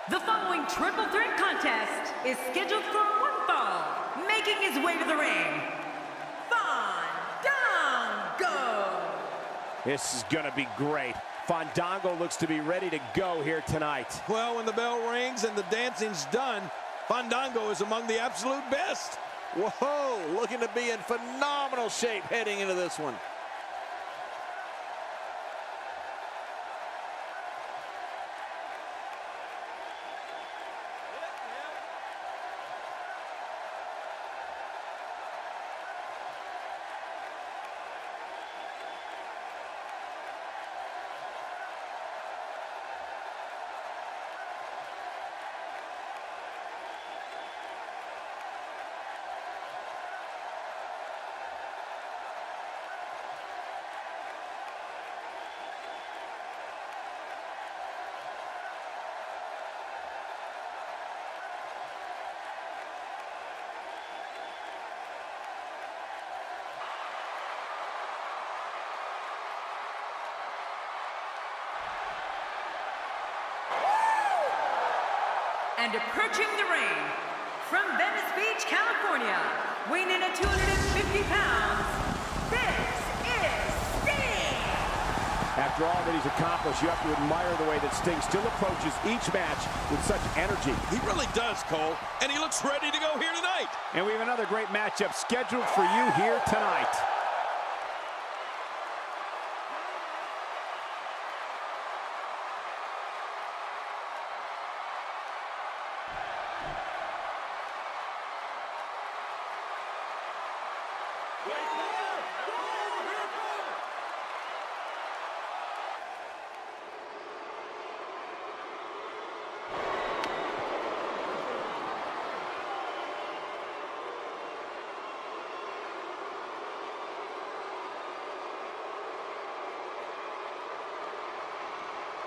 The following triple threat contest is scheduled for one fall. Making his way to the ring, Fandango! This is gonna be great. Fandango looks to be ready to go here tonight. Well, when the bell rings and the dancing's done, Fandango is among the absolute best. Whoa, looking to be in phenomenal shape heading into this one. And approaching the ring, from Venice Beach, California, weighing in at 250 pounds, this is Sting! After all that he's accomplished, you have to admire the way that Sting still approaches each match with such energy. He really does, Cole, and he looks ready to go here tonight. And we have another great matchup scheduled for you here tonight.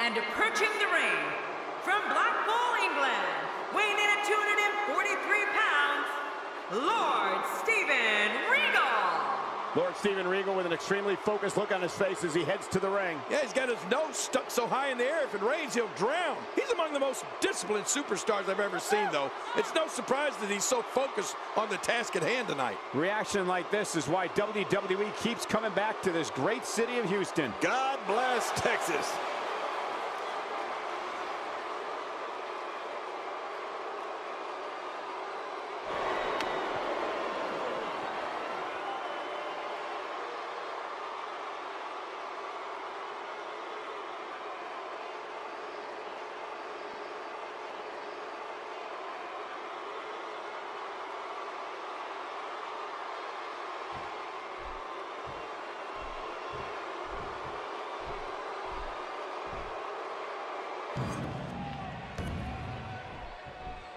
And approaching the ring, from Blackpool, England, weighing in at 243 pounds, Lord Steven Regal! Lord Steven Regal with an extremely focused look on his face as he heads to the ring. Yeah, he's got his nose stuck so high in the air, if it rains, he'll drown. He's among the most disciplined superstars I've ever seen, though. It's no surprise that he's so focused on the task at hand tonight. Reaction like this is why WWE keeps coming back to this great city of Houston. God bless Texas.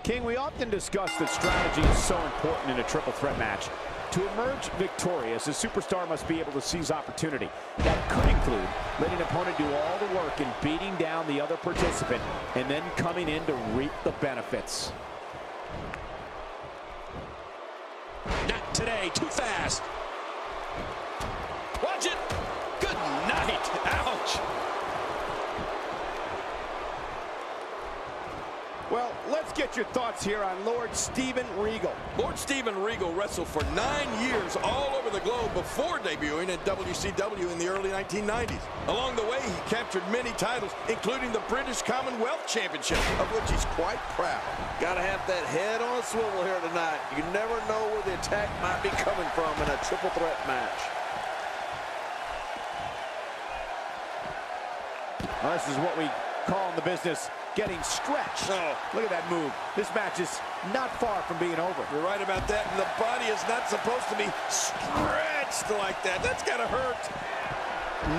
King, we often discuss that strategy is so important in a triple threat match. To emerge victorious, a superstar must be able to seize opportunity. That could include letting an opponent do all the work in beating down the other participant and then coming in to reap the benefits. Not today, too fast. Watch it. Good night. Ouch. Well, let's get your thoughts here on Lord Steven Regal. Lord Steven Regal wrestled for 9 years all over the globe before debuting at WCW in the early 1990s. Along the way, he captured many titles, including the British Commonwealth Championship, of which he's quite proud. Gotta have that head on a swivel here tonight. You never know where the attack might be coming from in a triple threat match. Well, this is what we call in the business getting stretched. Oh. Look at that move. This match is not far from being over. You're right about that, and the body is not supposed to be stretched like that. That's gotta hurt.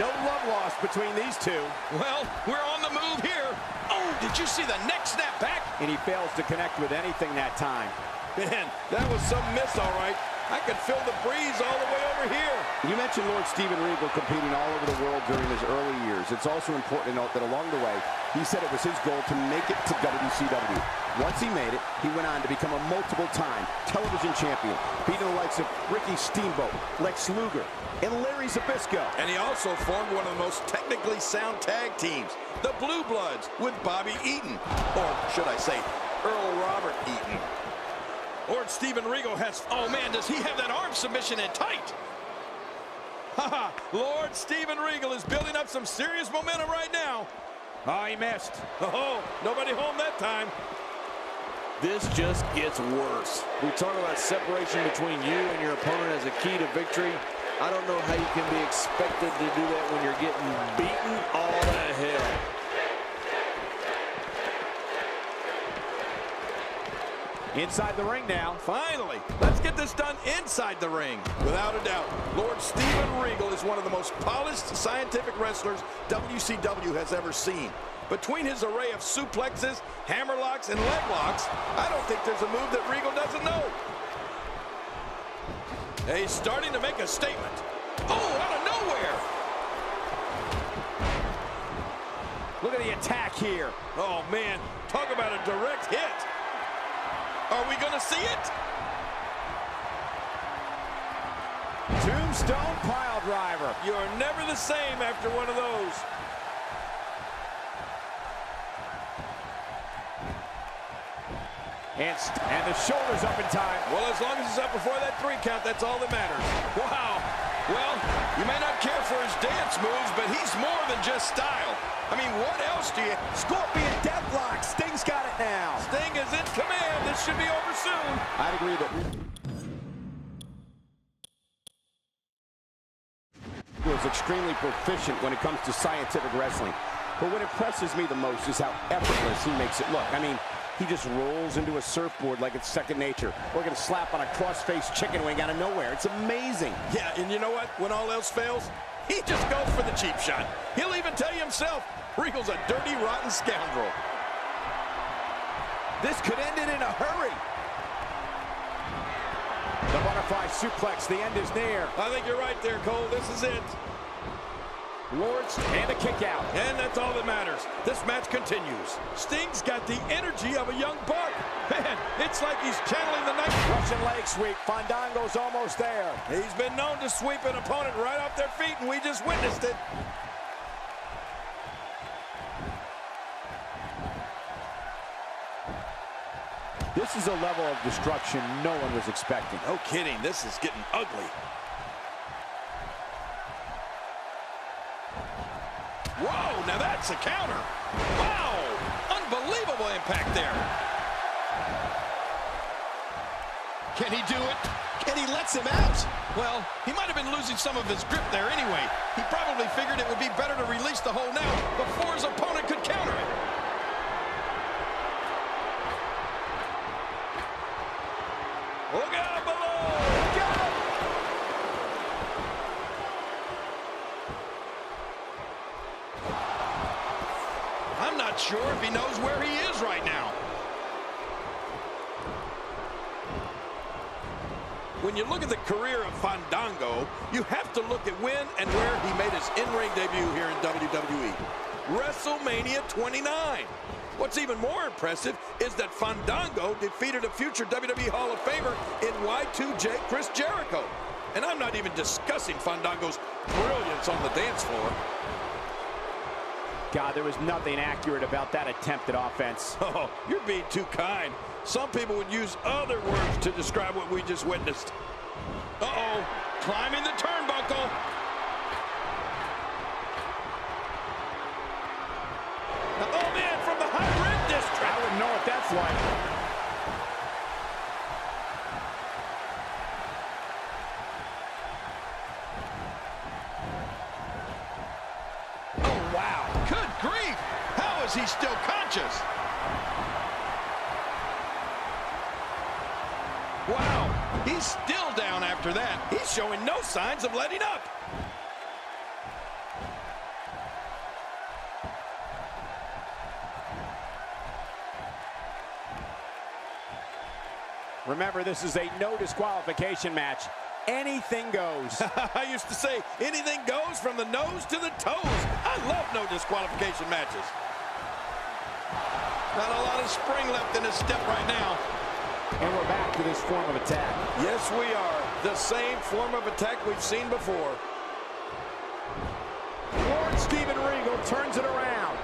No love lost between these two. Well, we're on the move here. Oh, did you see the neck snap back? And he fails to connect with anything that time. Man, that was some miss, all right. I could feel the breeze all the way over here. You mentioned Lord Steven Regal competing all over the world during his early years. It's also important to note that along the way, he said it was his goal to make it to WCW. Once he made it, he went on to become a multiple-time television champion, beating the likes of Ricky Steamboat, Lex Luger, and Larry Zbyszko. And he also formed one of the most technically sound tag teams, the Blue Bloods, with Bobby Eaton, or should I say, Earl Robert Eaton. Lord Steven Regal has, oh man, does he have that arm submission in tight? Haha, Lord Steven Regal is building up some serious momentum right now. Oh, he missed. Oh, nobody home that time. This just gets worse. We talk about separation between you and your opponent as a key to victory. I don't know how you can be expected to do that when you're getting beaten all to hell. Inside the ring now. Finally, let's get this done inside the ring. Without a doubt, Lord Steven Regal is one of the most polished scientific wrestlers WCW has ever seen. Between his array of suplexes, hammerlocks, and leg locks, I don't think there's a move that Regal doesn't know. He's starting to make a statement. Oh, out of nowhere! Look at the attack here. Oh, man, talk about a direct hit. Are we going to see it? Tombstone pile driver. You're never the same after one of those. And the shoulder's up in time. Well, as long as it's up before that 3 count, that's all that matters. Wow. Well, you may not care for his dance moves, but he's more than just style. I mean, what else do you... Scorpion deathlock. Sting's got it now. Sting is in command. This should be over soon. I'd agree that he was extremely proficient when it comes to scientific wrestling. But what impresses me the most is how effortless he makes it look. I mean, he just rolls into a surfboard like it's second nature. Or gonna slap on a cross-faced chicken wing out of nowhere. It's amazing. Yeah, and you know what? When all else fails, he just goes for the cheap shot. He'll even tell you himself, Regal's a dirty, rotten scoundrel. This could end it in a hurry. The butterfly suplex, the end is near. I think you're right there, Cole. This is it. Lords and a kick out. And that's all that matters. This match continues. Sting's got the energy of a young buck. Man, it's like he's channeling the night. Russian leg sweep. Fandango's almost there. He's been known to sweep an opponent right off their feet, and we just witnessed it. This is a level of destruction no one was expecting. No kidding. This is getting ugly. Whoa, now that's a counter. Wow, unbelievable impact there. Can he do it? And he lets him out. Well, he might have been losing some of his grip there anyway. He probably figured it would be better to release the hold now before his opponent could counter it. Look out below! Look out! I'm not sure if he knows where he is right now. When you look at the career of Fandango, you have to look at when and where he made his in-ring debut here in WWE. WrestleMania 29. What's even more impressive is that Fandango defeated a future WWE Hall of Famer in Y2J Chris Jericho. And I'm not even discussing Fandango's brilliance on the dance floor. God, there was nothing accurate about that attempt at offense. Oh, you're being too kind. Some people would use other words to describe what we just witnessed. Uh-oh, climbing the turnbuckle. Oh, man, from the high red district. I wouldn't know what that's like. Oh, wow. Good grief. How is he still conscious? Wow, he's still down after that. He's showing no signs of letting up. Remember, this is a no disqualification match. Anything goes. I used to say, anything goes from the nose to the toes. I love no disqualification matches. Not a lot of spring left in his step right now. And we're back to this form of attack. Yes, we are. The same form of attack we've seen before. Lord Steven Regal turns it around.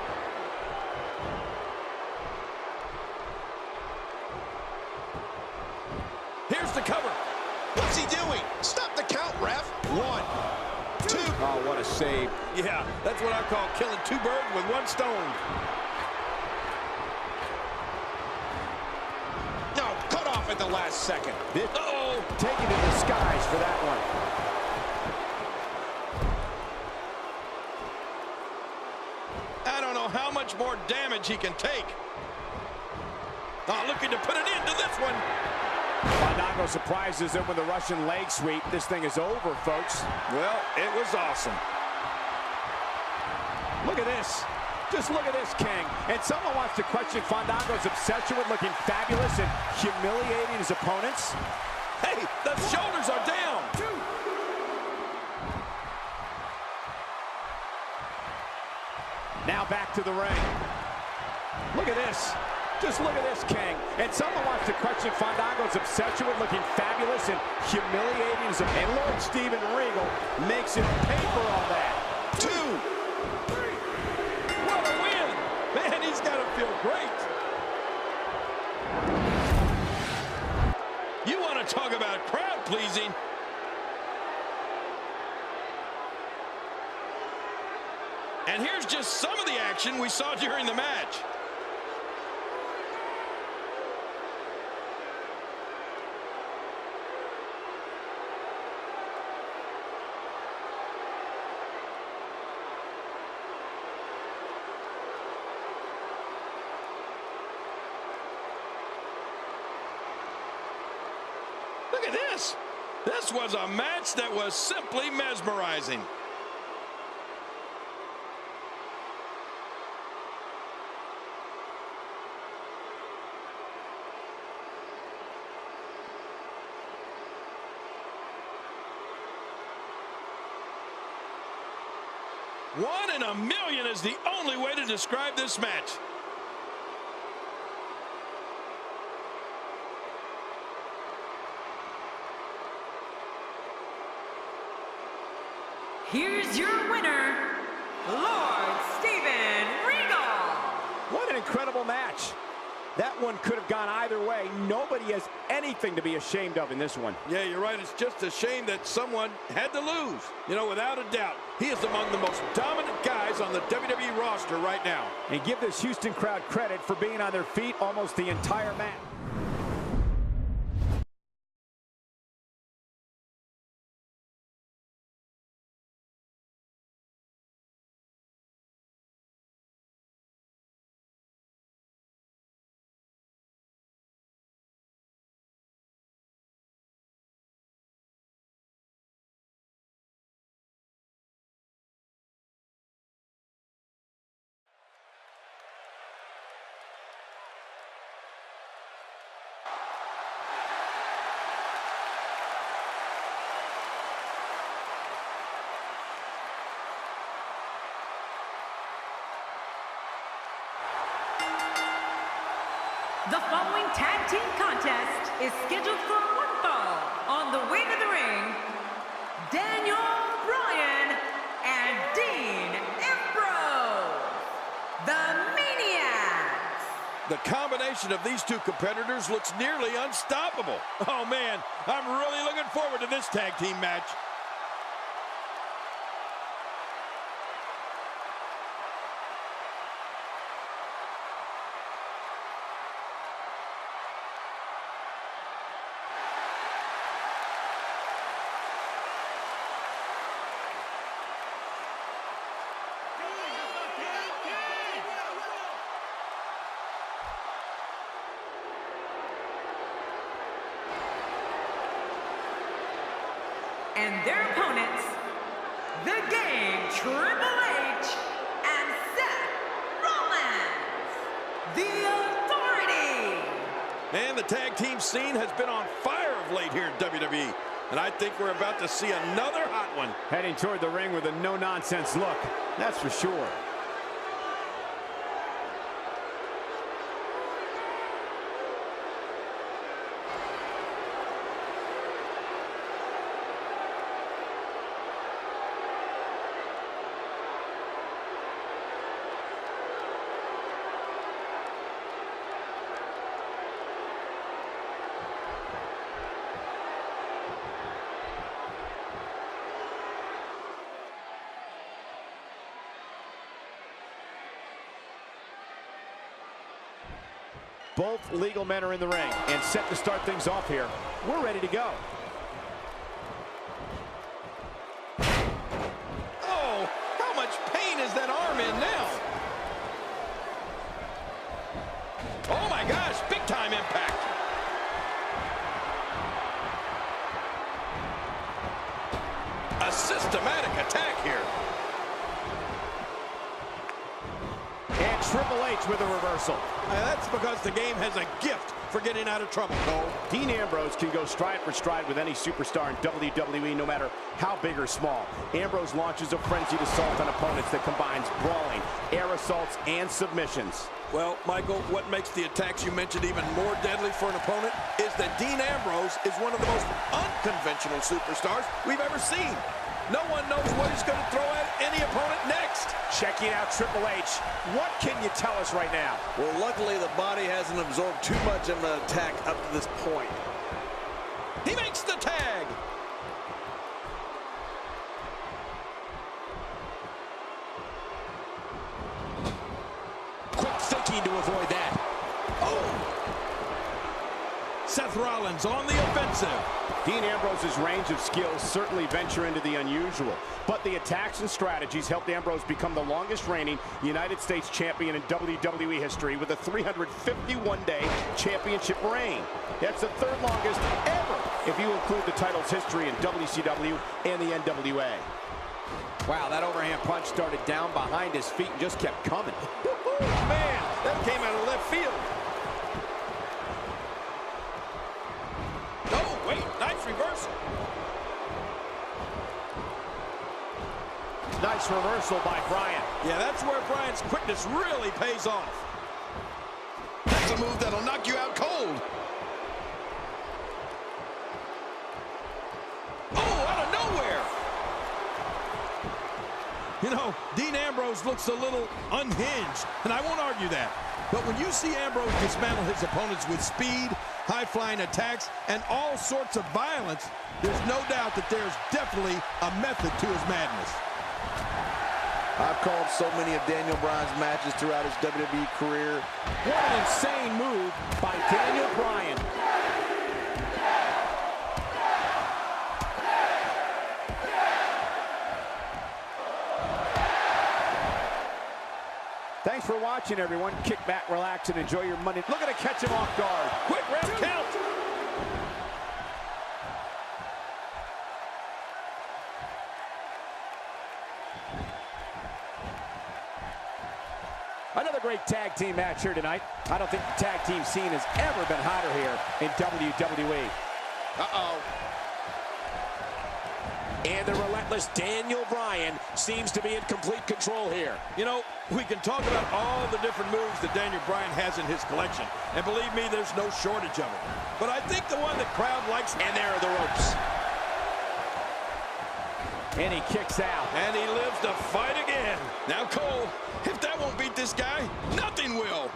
Here's the cover. What's he doing? Stop the count, ref. 1, 2. Oh, what a save. Yeah, that's what I call killing two birds with one stone. No, cut off at the last second. Uh-oh. Taken to the skies for that one. I don't know how much more damage he can take. Oh, looking to put an end to this one. Fandango surprises them with a Russian leg sweep. This thing is over, folks. Well, it was awesome. Look at this. Just look at this, King. And someone wants to question Fandango's obsession with looking fabulous and humiliating his opponents. Hey, the shoulders are down. Now back to the ring. Look at this. Just look at this, King. And someone wants to question Fandango's obsession with looking fabulous and humiliating his opponent. And Lord Steven Regal makes him pay for all that. 2, 3. What a win. Man, he's got to feel great. You want to talk about crowd pleasing? And here's just some of the action we saw during the match. Look at this. This was a match that was simply mesmerizing. One in a million is the only way to describe this match. Here's your winner, Lord Steven Regal. What an incredible match. That one could have gone either way. Nobody has anything to be ashamed of in this one. Yeah, you're right. It's just a shame that someone had to lose. You know, without a doubt, he is among the most dominant guys on the WWE roster right now. And give this Houston crowd credit for being on their feet almost the entire match. The following tag team contest is scheduled for one fall. On the way to the ring, Daniel Bryan and Dean Ambrose, the Maniacs. The combination of these two competitors looks nearly unstoppable. Oh, man, I'm really looking forward to this tag team match. And their opponents, The Game, Triple H, and Seth Rollins, The Authority. And the tag team scene has been on fire of late here in WWE. And I think we're about to see another hot one. Heading toward the ring with a no-nonsense look, that's for sure. Both legal men are in the ring and set to start things off here. We're ready to go. Oh, how much pain is that arm in now? Oh my gosh, big time impact. A systematic attack here. And Triple H with a reversal. That's because the game has a gift for getting out of trouble, Cole. Dean Ambrose can go stride for stride with any superstar in WWE, no matter how big or small. Ambrose launches a frenzied assault on opponents that combines brawling, air assaults, and submissions. Well, Michael, what makes the attacks you mentioned even more deadly for an opponent is that Dean Ambrose is one of the most unconventional superstars we've ever seen. No one knows what he's going to throw at any opponent next. Checking out Triple H. What can you tell us right now? Well, luckily the body hasn't absorbed too much of an attack up to this point. He makes the tag. Quick thinking to avoid that. Oh! Seth Rollins on the offensive. Dean Ambrose's range of skills certainly venture into the unusual, but the attacks and strategies helped Ambrose become the longest reigning United States champion in WWE history with a 351-day championship reign. That's the third longest ever if you include the title's history in WCW and the NWA. Wow, that overhand punch started down behind his feet and just kept coming. Man, that came out of left field. Oh, wait, nice reversal. Nice reversal by Bryan. Yeah, that's where Bryan's quickness really pays off. That's a move that'll knock you out cold. Oh, out of nowhere. You know, Dean Ambrose looks a little unhinged, and I won't argue that. But when you see Ambrose dismantle his opponents with speed, high-flying attacks, and all sorts of violence, there's no doubt that there's definitely a method to his madness. I've called so many of Daniel Bryan's matches throughout his WWE career. What an insane move by Daniel Bryan. Thanks for watching, everyone. Kick back, relax, and enjoy your Monday. Look at it catch him off guard. Quick ref count. Another great tag team match here tonight. I don't think the tag team scene has ever been hotter here in WWE. Uh-oh. And the relentless Daniel Bryan seems to be in complete control here. You know, we can talk about all the different moves that Daniel Bryan has in his collection. And believe me, there's no shortage of them. But I think the one the crowd likes... And there are the ropes. And he kicks out. And he lives to fight again. Now, Cole, if that won't beat this guy, nothing will.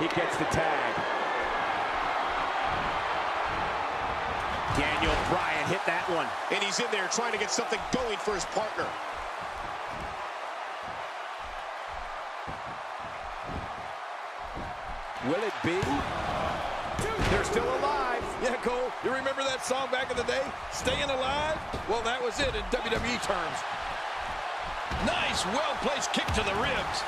He gets the tag. Daniel Bryan hit that one. And he's in there trying to get something going for his partner. Will it be? They're still alive. Yeah, Cole, you remember that song back in the day? Staying Alive? Well, that was it in WWE terms. Nice, well-placed kick to the ribs.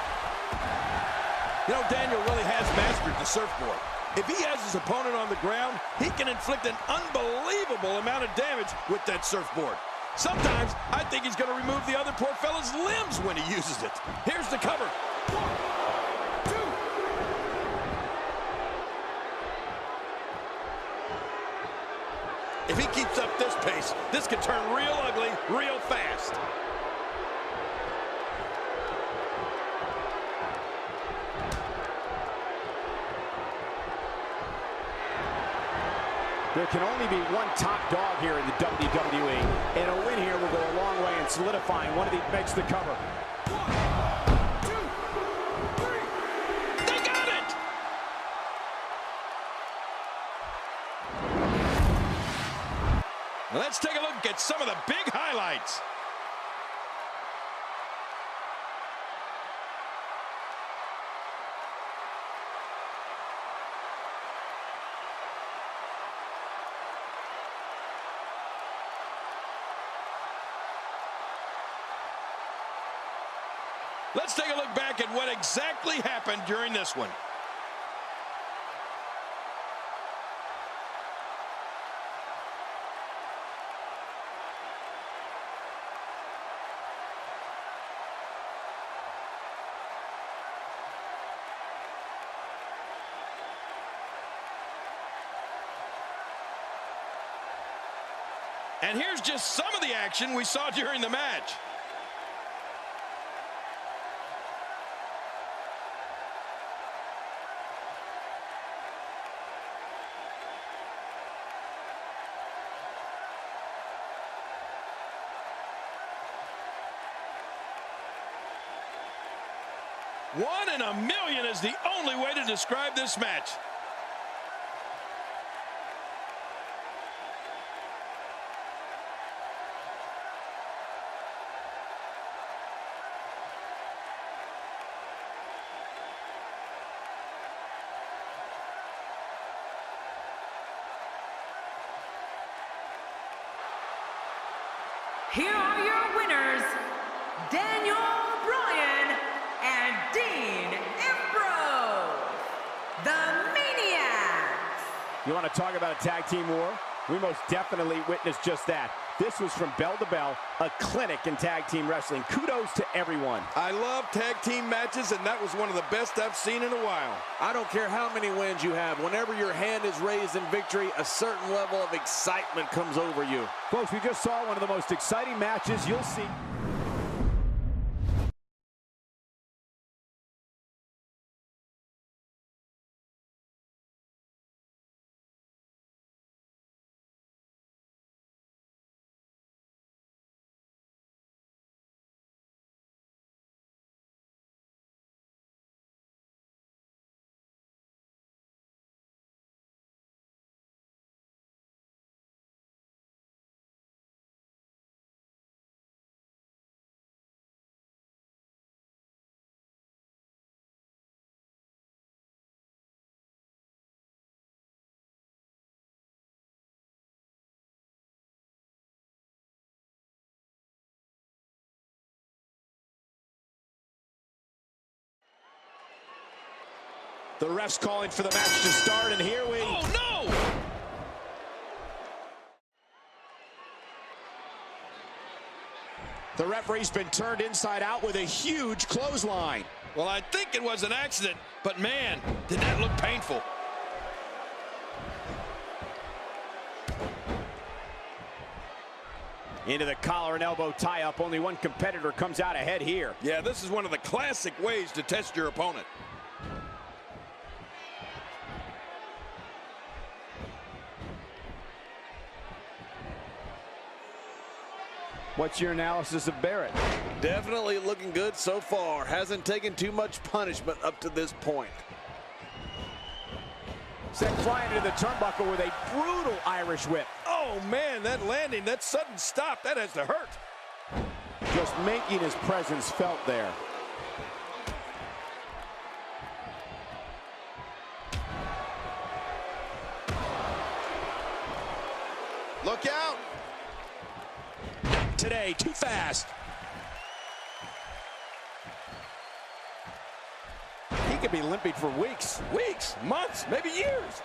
You know, Daniel really has mastered the surfboard. If he has his opponent on the ground, he can inflict an unbelievable amount of damage with that surfboard. Sometimes, I think he's going to remove the other poor fella's limbs when he uses it. Here's the cover. 1, 2. If he keeps up this pace, this could turn real ugly real fast. There can only be one top dog here in the WWE, and a win here will go a long way in solidifying one of these makes the cover. 1, 2, 3. They got it! Let's take a look at some of the big highlights. Let's take a look back at what exactly happened during this one. And here's just some of the action we saw during the match. One in a million is the only way to describe this match. Here are your winners, Daniel Bryan and Dean Ambrose, the Maniacs. You want to talk about a tag team war? We most definitely witnessed just that. This was from bell to bell, a clinic in tag team wrestling. Kudos to everyone. I love tag team matches, and that was one of the best I've seen in a while. I don't care how many wins you have. Whenever your hand is raised in victory, a certain level of excitement comes over you. Folks, we just saw one of the most exciting matches you'll see. The ref's calling for the match to start, and here we... Oh, no! The referee's been turned inside out with a huge clothesline. Well, I think it was an accident, but man, did that look painful. Into the collar and elbow tie-up. Only one competitor comes out ahead here. Yeah, this is one of the classic ways to test your opponent. What's your analysis of Barrett? Definitely looking good so far. Hasn't taken too much punishment up to this point. Sent flying into the turnbuckle with a brutal Irish whip. Oh, man, that landing, that sudden stop, that has to hurt. Just making his presence felt there. Look out. Today, too fast. He could be limping for weeks. Weeks, months, maybe years.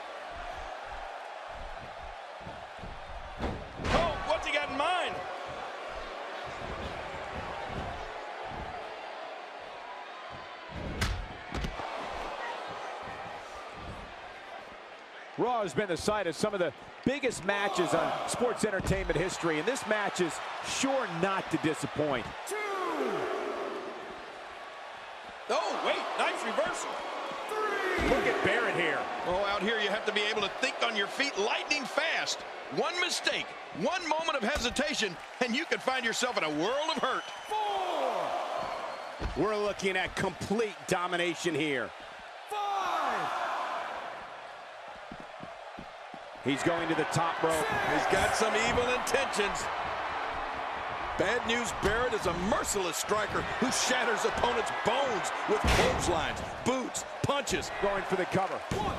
Oh, what's he got in mind? Raw has been the site of some of the biggest matches on sports entertainment history, and this match is sure not to disappoint. Oh, wait, nice reversal. Look at Barrett here. Oh, out here you have to be able to think on your feet lightning fast. One mistake, one moment of hesitation, and you can find yourself in a world of hurt. 4. We're looking at complete domination here. 5. He's going to the top rope. He's got some evil intentions. Bad news, Barrett is a merciless striker who shatters opponents' bones with clotheslines, boots, punches. Going for the cover. 1,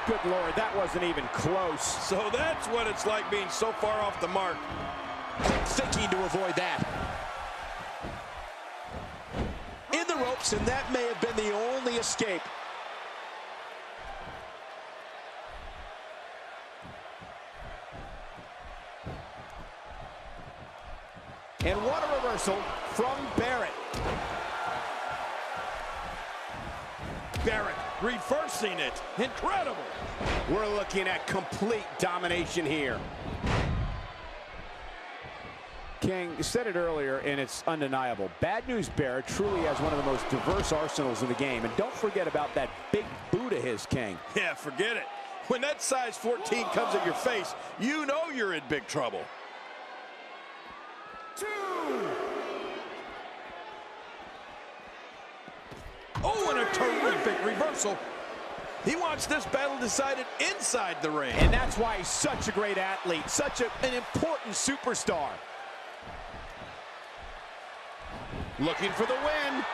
2. Good Lord, that wasn't even close. So that's what it's like being so far off the mark. Quick thinking to avoid that. In the ropes, and that may have been the only escape. And what a reversal from Barrett. Barrett reversing it. Incredible. We're looking at complete domination here. King said it earlier, and it's undeniable. Bad News Barrett truly has one of the most diverse arsenals in the game. And don't forget about that big boot of his, King. Yeah, forget it. When that size 14 comes at your face, you know you're in big trouble. 2. Oh, and a terrific reversal. He wants this battle decided inside the ring. And that's why he's such a great athlete, such an important superstar. Looking for the win.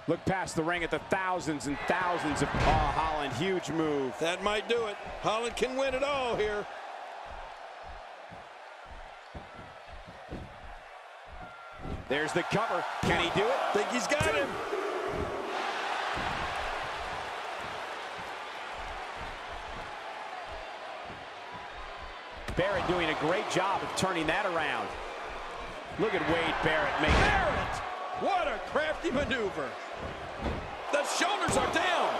Look past the ring at the thousands and thousands of... Oh, Holland, huge move. That might do it. Holland can win it all here. There's the cover. Can he do it? Think he's got him. Barrett doing a great job of turning that around. Look at Wade Barrett making... Barrett! What a crafty maneuver. The shoulders are down.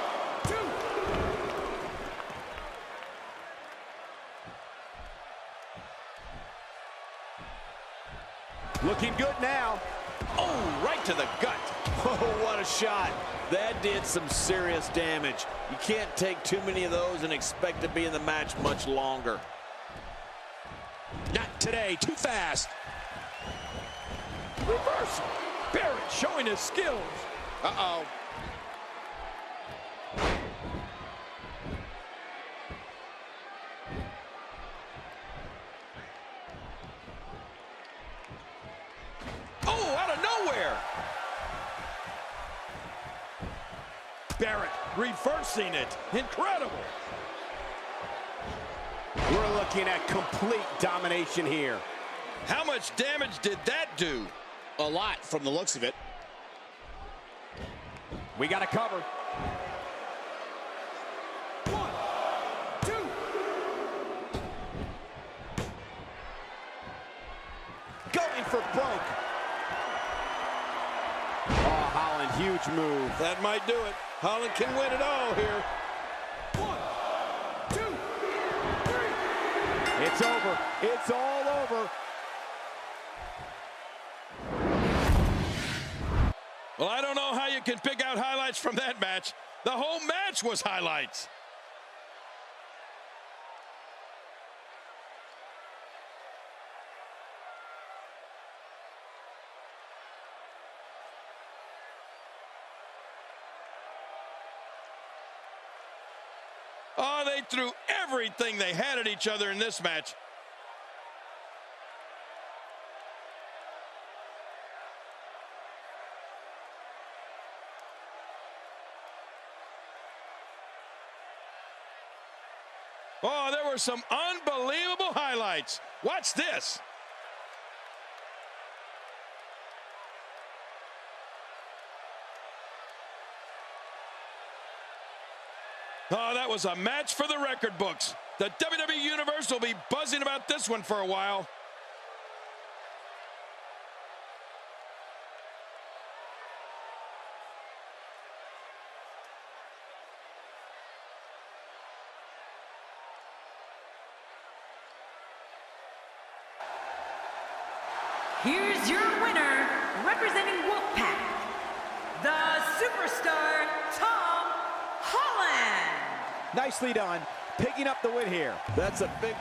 2. Looking good now. Oh, right to the gut. Oh, what a shot. That did some serious damage. You can't take too many of those and expect to be in the match much longer. Not today, too fast. Reversal. Barrett showing his skills. Uh-oh. Oh, out of nowhere. Barrett reversing it. Incredible. We're looking at complete domination here. How much damage did that do? A lot from the looks of it. We got to cover. 1, 2. Going for broke. Oh, Holland, huge move. That might do it. Holland can win it all here. 1, 2, 3. It's over. It's all over. Well, I don't know how you can pick out highlights from that match. The whole match was highlights. Oh, they threw everything they had at each other in this match. Oh, there were some unbelievable highlights. Watch this. Oh, that was a match for the record books. The WWE Universe will be buzzing about this one for a while. Here's your winner, representing Wolfpack, the Superstar, Tom Holland. Nicely done. Picking up the win here. That's a big